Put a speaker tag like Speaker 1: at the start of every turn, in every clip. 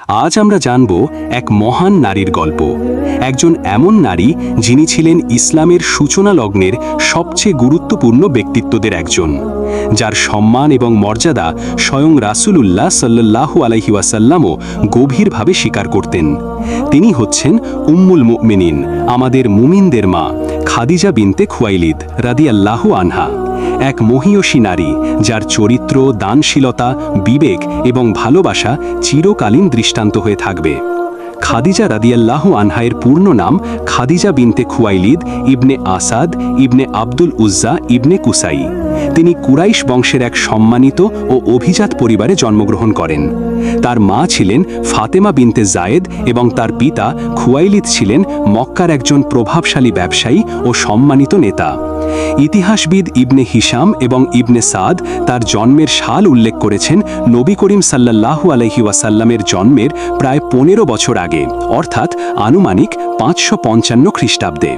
Speaker 1: আজ আমরা জানব এক মহান নারীর গল্প, একজন এমন নারী যিনি ছিলেন ইসলামের সূচনা লগ্নের সবচেয়ে গুরুত্বপূর্ণ ব্যক্তিত্বদের একজন, যার সম্মান এবং মর্যাদা স্বয়ং রাসূলুল্লাহ সাল্লাল্লাহু আলাইহি ওয়াসাল্লামও গভীরভাবে স্বীকার করতেন। তিনি হচ্ছেন উম্মুল মুমিনিন, আমাদের মুমিনদের মা, খাদিজা বিনতে খুয়াইলিদ রাদিয়াল্লাহু আনহা। এক মহীয়সী নারী যার চরিত্র, দানশীলতা, বিবেক এবং ভালোবাসা চিরকালীন দৃষ্টান্ত হয়ে থাকবে। খাদিজা রাদিয়াল্লাহু আনহায়ের পূর্ণ নাম খাদিজা বিনতে খুয়াইলিদ ইবনে আসাদ ইবনে আব্দুল উজ্জা ইবনে কুসাই। তিনি কুরাইশ বংশের এক সম্মানিত ও অভিজাত পরিবারে জন্মগ্রহণ করেন। তার মা ছিলেন ফাতেমা বিনতে জায়েদ এবং তার পিতা খুয়াইলিদ ছিলেন মক্কার একজন প্রভাবশালী ব্যবসায়ী ও সম্মানিত নেতা। ইতিহাসবিদ ইবনে হিশাম এবং ইবনে সাদ তার জন্মের সাল উল্লেখ করেছেন নবী করিম সাল্লাল্লাহু আলাইহি ওয়াসাল্লামের জন্মের প্রায় ১৫ বছর আগে, অর্থাৎ আনুমানিক ৫৫৫ খ্রিস্টাব্দে।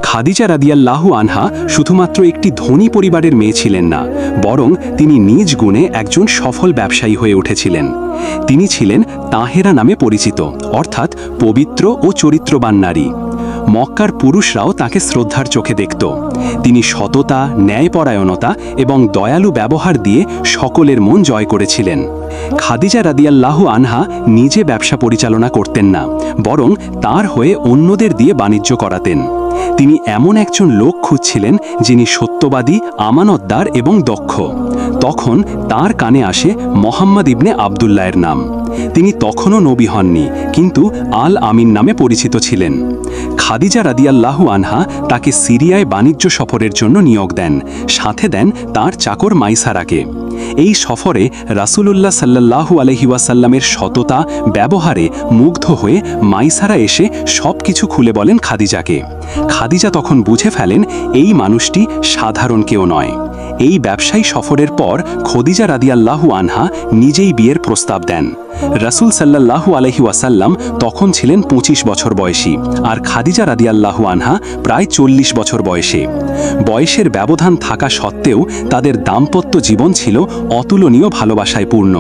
Speaker 1: খাদিজা রাদিয়াল্লাহু আনহা শুধুমাত্র একটি ধনী পরিবারের মেয়ে ছিলেন না, বরং তিনি নিজ গুণে একজন সফল ব্যবসায়ী হয়ে উঠেছিলেন। তিনি ছিলেন তাহেরা নামে পরিচিত, অর্থাৎ পবিত্র ও চরিত্রবান নারী। মক্কার পুরুষরাও তাকে শ্রদ্ধার চোখে দেখত। তিনি সততা, ন্যায়পরায়ণতা এবং দয়ালু ব্যবহার দিয়ে সকলের মন জয় করেছিলেন। খাদিজা রাদিয়াল্লাহু আনহা নিজে ব্যবসা পরিচালনা করতেন না, বরং তার হয়ে অন্যদের দিয়ে বাণিজ্য করাতেন। তিনি এমন একজন লোক খুঁজছিলেন যিনি সত্যবাদী, আমানতদার এবং দক্ষ। তখন তার কানে আসে মোহাম্মদ ইবনে আবদুল্লাহের নাম। তিনি তখনও নবী হননি, কিন্তু আল আমিন নামে পরিচিত ছিলেন। খাদিজা রাদিয়াল্লাহু আনহা তাকে সিরিয়ায় বাণিজ্য সফরের জন্য নিয়োগ দেন, সাথে দেন তার চাকর মাইসারাকে। এই সফরে রাসূলুল্লাহ সাল্লাল্লাহু আলাইহি ওয়াসাল্লামের সততা, ব্যবহারে মুগ্ধ হয়ে মাইসারা এসে সবকিছু খুলে বলেন খাদিজাকে। খাদিজা তখন বুঝে ফেলেন এই মানুষটি সাধারণ কেউ নয়। এই ব্যবসায়ী সফরের পর খাদিজা রাদিয়াল্লাহু আনহা নিজেই বিয়ের প্রস্তাব দেন। রাসূল সাল্লাল্লাহু আলাইহি ওয়াসাল্লাম তখন ছিলেন ২৫ বছর বয়সী, আর খাদিজা রাদিয়াল্লাহু আনহা প্রায় ৪০ বছর বয়সে। বয়সের ব্যবধান থাকা সত্ত্বেও তাদের দাম্পত্য জীবন ছিল অতুলনীয় ভালোবাসায় পূর্ণ।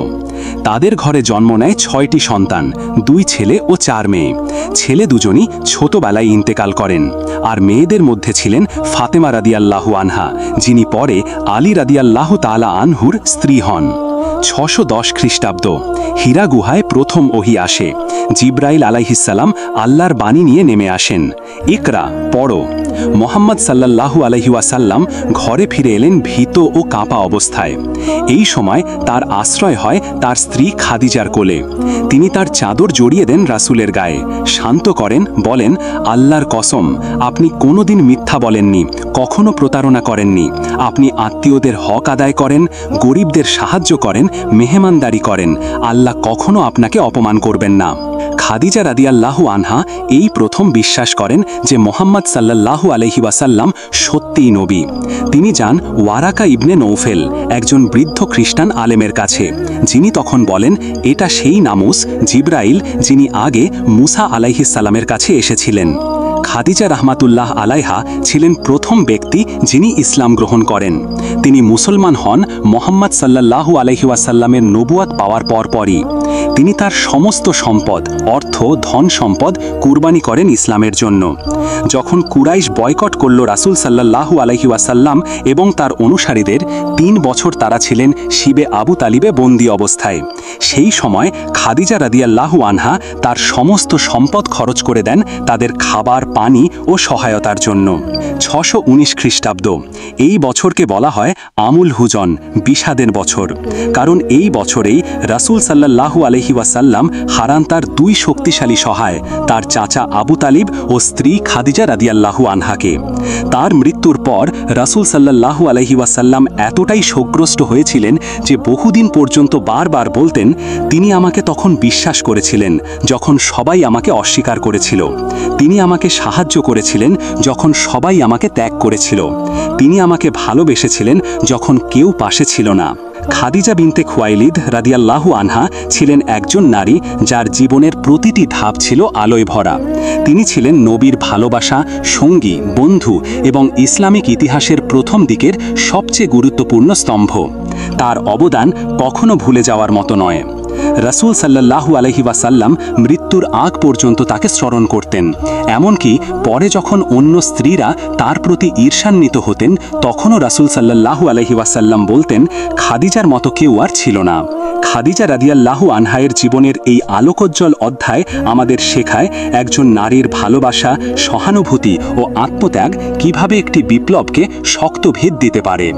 Speaker 1: তাদের ঘরে জন্ম নেয় ৬টি সন্তান, ২ ছেলে ও ৪ মেয়ে। ছেলে দুজনই ছোটবেলায় ইন্তেকাল করেন, আর মেয়েদের মধ্যে ছিলেন ফাতেমা রাদিয়াল্লাহু আনহা, যিনি পরে আলী রাদিয়াল্লাহু তাআলা আনহুর স্ত্রী হন। ৬১০ খ্রিস্টাব্দ, হীরা গুহায় প্রথম ওহী আসে। জিব্রাইল আলাইহিসসালাম আল্লাহর বাণী নিয়ে নেমে আসেন, ইকরা, পড়ো। মোহাম্মদ সাল্লাল্লাহু আলাইহি ওয়াসাল্লাম ঘরে ফিরে এলেন ভীত ও কাঁপা অবস্থায়। এই সময় তার আশ্রয় হয় তার স্ত্রী খাদিজার কোলে। তিনি তার চাদর জড়িয়ে দেন রাসূলের গায়ে, শান্ত করেন, বলেন, আল্লাহর কসম, আপনি কোনোদিন মিথ্যা বলেননি, কখনো প্রতারণা করেননি। আপনি আত্মীয়দের হক আদায় করেন, গরিবদের সাহায্য করেন, মেহমানদারি করেন। আল্লাহ কখনো আপনাকে অপমান করবেন না। খাদিজা রাদিয়াল্লাহু আনহা এই প্রথম বিশ্বাস করেন যে মোহাম্মদ সাল্লাল্লাহু আলাইহি ওয়াসাল্লাম সত্যিই নবী। তিনি যান ওয়ারাকা ইবনে নৌফেল, একজন বৃদ্ধ খ্রিস্টান আলেমের কাছে, যিনি তখন বলেন এটা সেই নামুস জিব্রাইল যিনি আগে মুসা আলাইহিস সালামের কাছে এসেছিলেন। খাদিজা রাহমাতুল্লাহ আলাইহা ছিলেন প্রথম ব্যক্তি যিনি ইসলাম গ্রহণ করেন। তিনি মুসলমান হন মোহাম্মদ সাল্লাল্লাহু আলাইহি ওয়াসাল্লামের নবুয়াত পাওয়ার পরপরই। তিনি তার সমস্ত সম্পদ, অর্থ, ধন সম্পদ কুরবানি করেন ইসলামের জন্য। যখন কুরাইশ বয়কট করল রাসূল সাল্লাল্লাহু আলাইহি ওয়াসাল্লাম এবং তার অনুসারীদের, ৩ বছর তারা ছিলেন শিবে আবু তালিবে বন্দী অবস্থায়। সেই সময় খাদিজা রাদিয়াল্লাহু আনহা তার সমস্ত সম্পদ খরচ করে দেন তাদের খাবার, পানি ও সহায়তার জন্য। ৬১৯ খ্রিস্টাব্দ, এই বছরকে বলা হয় আমুল হুজন, বিষাদের বছর, কারণ এই বছরেই রাসূল সাল্লাল্লাহু আলাইহি ওয়াসাল্লাম হারান তার ২ শক্তিশালী সহায়, তার চাচা আবু তালিব ও স্ত্রী খাদিজা রাদিয়াল্লাহু আনহাকে। তার মৃত্যুর পর রাসূল সাল্লাল্লাহু আলাইহি ওয়াসাল্লাম এতটাই শোকগ্রস্ত হয়েছিলেন যে বহুদিন পর্যন্ত বারবার বলতেন, তিনি আমাকে তখন বিশ্বাস করেছিলেন যখন সবাই আমাকে অস্বীকার করেছিল। তিনি আমাকে সাহায্য করেছিলেন যখন সবাই আমাকে ত্যাগ করেছিল। তিনি আমাকে ভালোবেসেছিলেন যখন কেউ পাশে ছিল না। খাদিজা বিনতে খুয়াইলিদ রাদিয়াল্লাহু আনহা ছিলেন একজন নারী যার জীবনের প্রতিটি ধাপ ছিল আলোয় ভরা। তিনি ছিলেন নবীর ভালোবাসা, সঙ্গী, বন্ধু এবং ইসলামিক ইতিহাসের প্রথম দিকের সবচেয়ে গুরুত্বপূর্ণ স্তম্ভ। তার অবদান কখনো ভুলে যাওয়ার মতো নয়। রাসূল সাল্লাল্লাহু আলাইহি ওয়াসাল্লাম মৃত্যুর আগ পর্যন্ত তাকে স্মরণ করতেন। এমনকি পরে যখন অন্য স্ত্রীরা তার প্রতি ঈর্ষান্বিত হতেন, তখনও রাসূল সাল্লাল্লাহু আলাইহি ওয়াসাল্লাম বলতেন, খাদিজার মতো কেউ আর ছিল না। খাদিজা রাদিয়াল্লাহু আনহায়ের জীবনের এই আলোকোজ্জ্বল অধ্যায় আমাদের শেখায় একজন নারীর ভালোবাসা, সহানুভূতি ও আত্মত্যাগ কিভাবে একটি বিপ্লবকে শক্ত ভিত দিতে পারে।